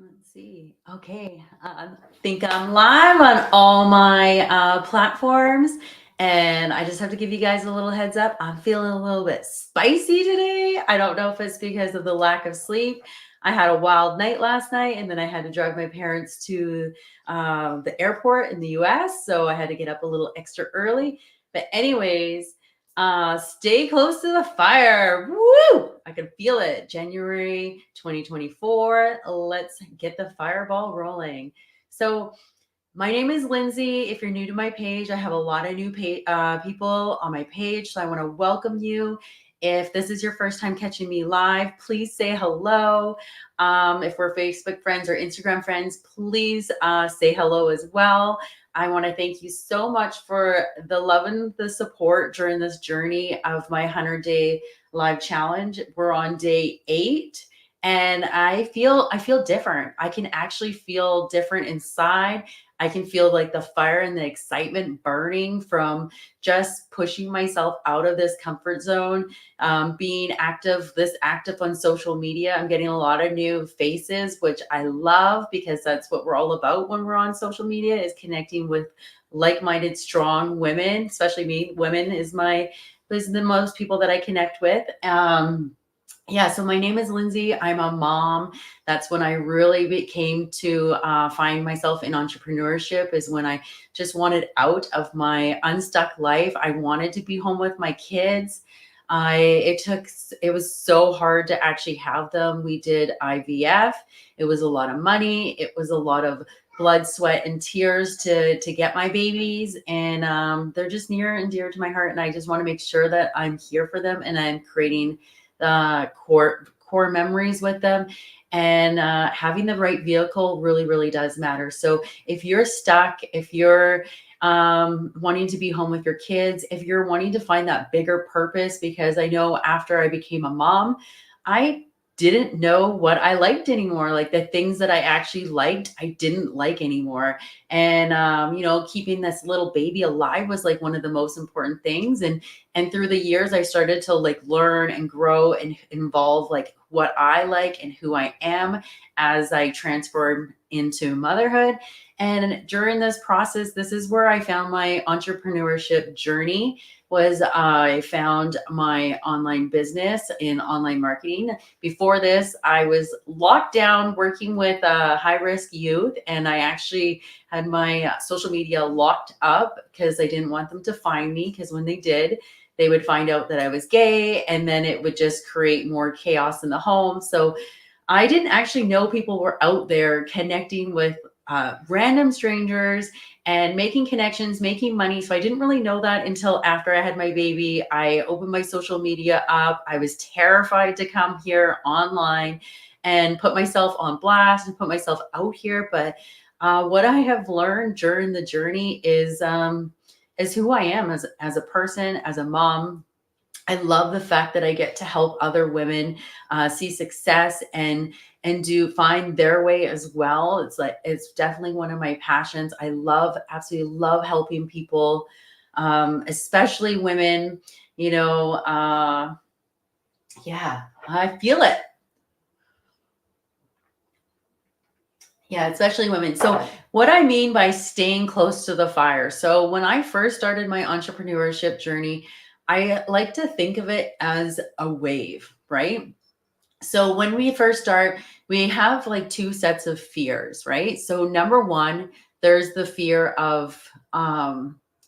Let's see. Okay. Think I'm live on all my platforms. And I just have to give you guys a little heads up. I'm feeling a little bit spicy today. I don't know if it's because of the lack of sleep. I had a wild night last night, and then I had to drive my parents to the airport in the US. So I had to get up a little extra early. But, anyways, stay close to the fire. Woo! I can feel it. January 2024. Let's get the fireball rolling. So, my name is Lindsay. If you're new to my page, I have a lot of new people on my page. So, I want to welcome you. If this is your first time catching me live, please say hello. If we're Facebook friends or Instagram friends, please say hello as well. I want to thank you so much for the love and the support during this journey of my 100-day live challenge. We're on day 8 and I feel different. I can actually feel different inside. I can feel like the fire and the excitement burning from just pushing myself out of this comfort zone, being active on social media. I'm getting a lot of new faces, which I love because that's what we're all about when we're on social media, is connecting with like-minded, strong women. Especially me, women is the most people that I connect with. Yeah, so my name is Lindsay. I'm a mom. That's when I really came to find myself in entrepreneurship, is when I just wanted out of my unstuck life. I wanted to be home with my kids. It was so hard to actually have them. We did IVF. It was a lot of money. It was a lot of blood, sweat, and tears to get my babies, and they're just near and dear to my heart. And I just want to make sure that I'm here for them, and I'm creating core memories with them. And having the right vehicle really, really does matter. So if you're stuck, if you're wanting to be home with your kids, if you're wanting to find that bigger purpose, because I know after I became a mom, I didn't know what I liked anymore. Like the things that I actually liked, I didn't like anymore. And keeping this little baby alive was like one of the most important things. And through the years, I started to like learn and grow and involve like what I like and who I am as I transform into motherhood. And during this process, this is where I found my entrepreneurship journey. Was I found my online business in online marketing. Before this, I was locked down working with high risk youth, and I actually had my social media locked up because I didn't want them to find me. Because when they did, they would find out that I was gay, and then it would just create more chaos in the home. So I didn't actually know people were out there connecting with random strangers and making connections, making money. So I didn't really know that until after I had my baby. I opened my social media up. I was terrified to come here online and put myself on blast and put myself out here. But what I have learned during the journey is who I am as a person, as a mom. I love the fact that I get to help other women see success and do find their way as well. It's definitely one of my passions. Absolutely love helping people, especially women. You know, yeah, I feel it. Yeah, especially women. So, what I mean by staying close to the fire. So, when I first started my entrepreneurship journey, I like to think of it as a wave, right? So when we first start, we have like two sets of fears, right? So number one, there's the fear of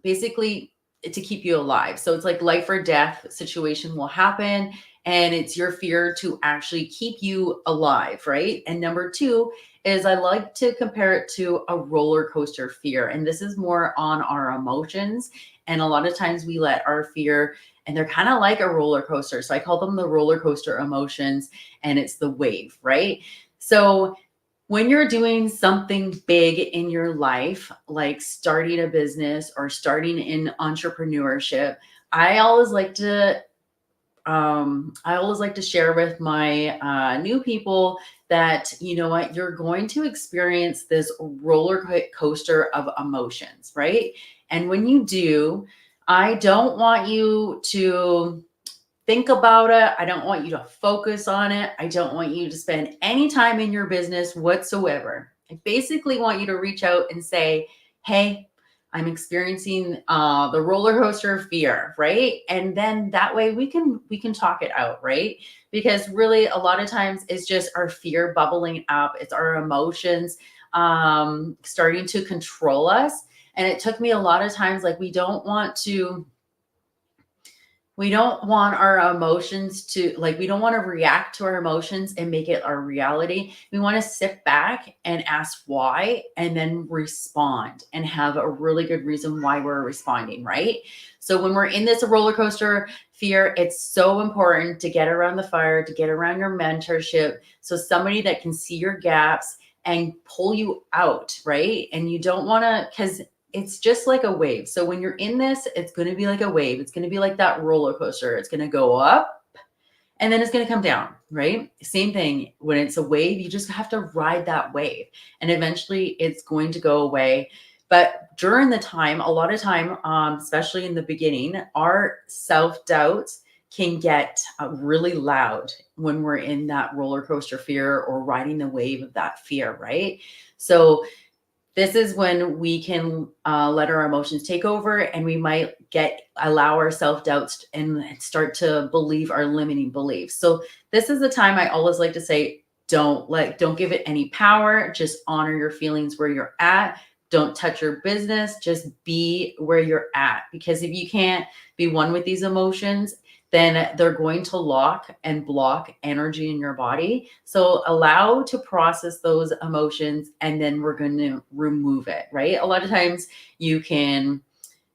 basically to keep you alive. So it's like life or death situation will happen, and it's your fear to actually keep you alive, right? And number two is I like to compare it to a roller coaster fear. And this is more on our emotions. And a lot of times we let our fear, and they're kind of like a roller coaster. So I call them the roller coaster emotions, and it's the wave, right? So when you're doing something big in your life, like starting a business or starting in entrepreneurship, I always like to share with my new people that, you know what, you're going to experience this coaster of emotions, right? And when you do, I don't want you to think about it. I don't want you to focus on it. I don't want you to spend any time in your business whatsoever. I basically want you to reach out and say, hey, I'm experiencing the roller coaster of fear, right? And then that way we can talk it out, right? Because really a lot of times it's just our fear bubbling up. It's our emotions starting to control us. And it took me a lot of times, like we don't want our emotions to, like, we don't want to react to our emotions and make it our reality. We want to sit back and ask why and then respond and have a really good reason why we're responding, right? So when we're in this roller coaster fear, it's so important to get around the fire, to get around your mentorship. So somebody that can see your gaps and pull you out, right? And you don't want to, because it's just like a wave. So when you're in this, it's going to be like a wave. It's going to be like that roller coaster. It's going to go up and then it's going to come down, right? Same thing. When it's a wave, you just have to ride that wave and eventually it's going to go away. But during the time, a lot of time, especially in the beginning, our self-doubts can get really loud when we're in that roller coaster fear or riding the wave of that fear, right? So this is when we can let our emotions take over and we might allow our self-doubts and start to believe our limiting beliefs. So this is the time I always like to say, don't give it any power. Just honor your feelings where you're at. Don't touch your business. Just be where you're at. Because if you can't be one with these emotions, then they're going to lock and block energy in your body. So allow to process those emotions and then we're going to remove it, right? A lot of times you can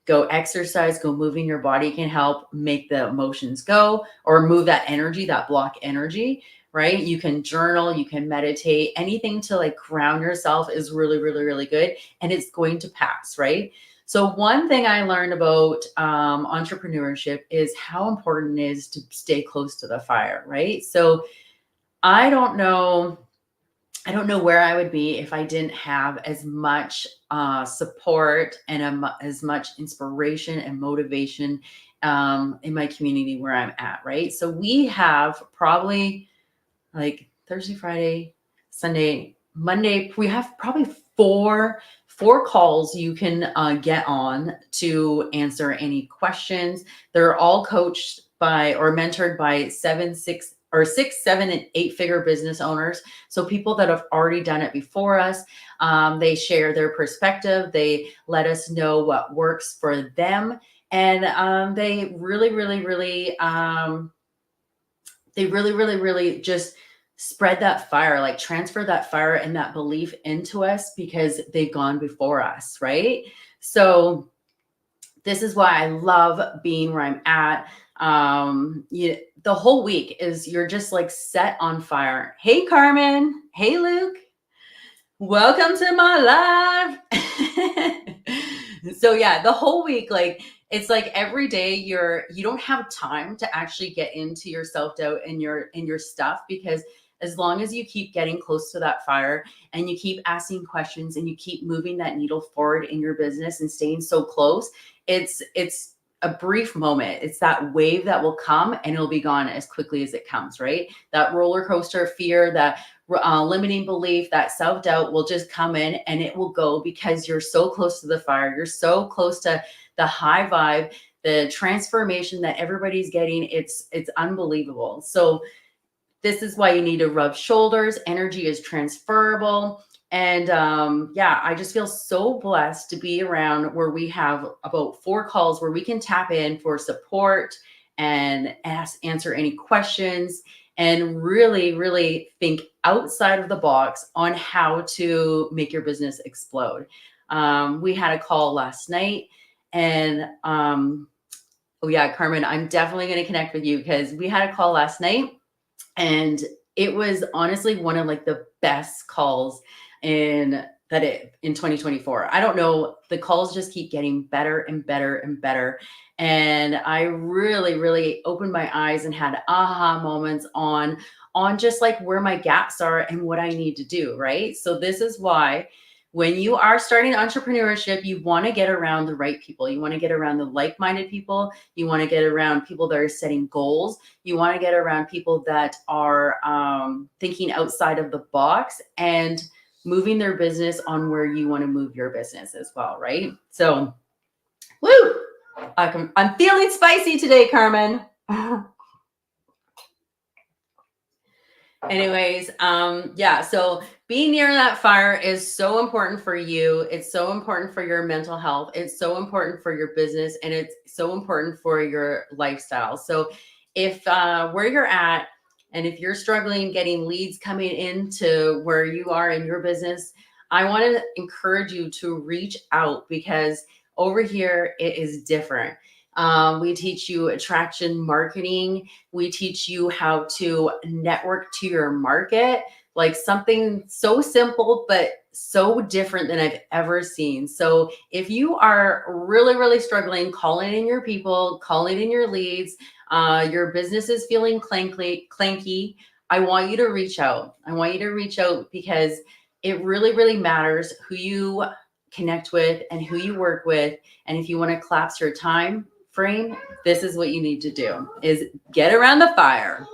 go exercise, go moving your body can help make the emotions go or move that energy, that block energy, right? You can journal, you can meditate, anything to like ground yourself is really, really, really good. And it's going to pass, right? So one thing I learned about entrepreneurship is how important it is to stay close to the fire, right? So I don't know where I would be if I didn't have as much support and as much inspiration and motivation in my community where I'm at, right? So we have probably like Thursday, Friday, Sunday, Monday. We have probably four calls you can get on to answer any questions. They're all coached by or mentored by 6, 7, and 8-figure business owners. So people that have already done it before us. They share their perspective. They let us know what works for them, and they really just spread that fire, like transfer that fire and that belief into us because they've gone before us, right? So this is why I love being where I'm at. The whole week is you're just like set on fire. Hey, Carmen. Hey, Luke. Welcome to my life. So yeah, the whole week, like it's like every day you don't have time to actually get into your self-doubt and your stuff, because as long as you keep getting close to that fire and you keep asking questions and you keep moving that needle forward in your business and staying so close, it's a brief moment. It's that wave that will come and it'll be gone as quickly as it comes, right? That roller coaster fear, that limiting belief, that self-doubt will just come in and it will go because you're so close to the fire. You're so close to the high vibe, the transformation that everybody's getting. It's unbelievable. So this is why you need to rub shoulders. Energy is transferable. And yeah, I just feel so blessed to be around where we have about 4 calls where we can tap in for support and answer any questions and really think outside of the box on how to make your business explode. We had a call last night and oh yeah, Carmen, I'm definitely going to connect with you because we had a call last night and it was honestly one of like the best calls in 2024. I don't know, the calls just keep getting better and better and better. And I really opened my eyes and had aha moments on just like where my gaps are and what I need to do, right? So this is why when you are starting entrepreneurship, you want to get around the right people. You want to get around the like-minded people. You want to get around people that are setting goals. You want to get around people that are thinking outside of the box and moving their business on where you want to move your business as well, right? So, woo! I'm feeling spicy today, Carmen. Anyways, yeah, so being near that fire is so important for you. It's so important for your mental health. It's so important for your business, and it's so important for your lifestyle. So if where you're at, and if you're struggling getting leads coming into where you are in your business, I want to encourage you to reach out, because over here it is different. We teach you attraction marketing. We teach you how to network to your market, like something so simple, but so different than I've ever seen. So if you are really, really struggling, calling in your people, calling in your leads, your business is feeling clanky, I want you to reach out. I want you to reach out, because it really, really matters who you connect with and who you work with. And if you want to collapse your time frame, this is what you need to do, is get around the fire.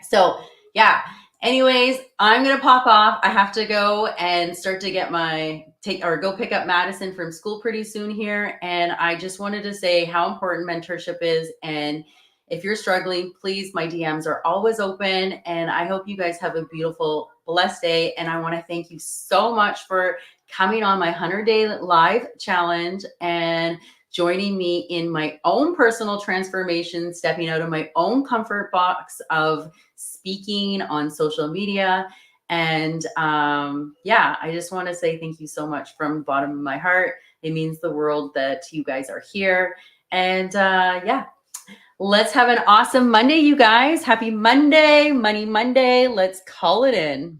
So yeah, anyways, I'm going to pop off. I have to go and start to get go pick up Madison from school pretty soon here. And I just wanted to say how important mentorship is. And if you're struggling, please, my DMs are always open. And I hope you guys have a beautiful, blessed day. And I want to thank you so much for coming on my 100-day live challenge and joining me in my own personal transformation, stepping out of my own comfort box of speaking on social media. And yeah, I just want to say thank you so much from the bottom of my heart. It means the world that you guys are here. And yeah, let's have an awesome Monday, you guys. Happy Monday, Money Monday. Let's call it in.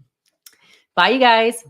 Bye, you guys.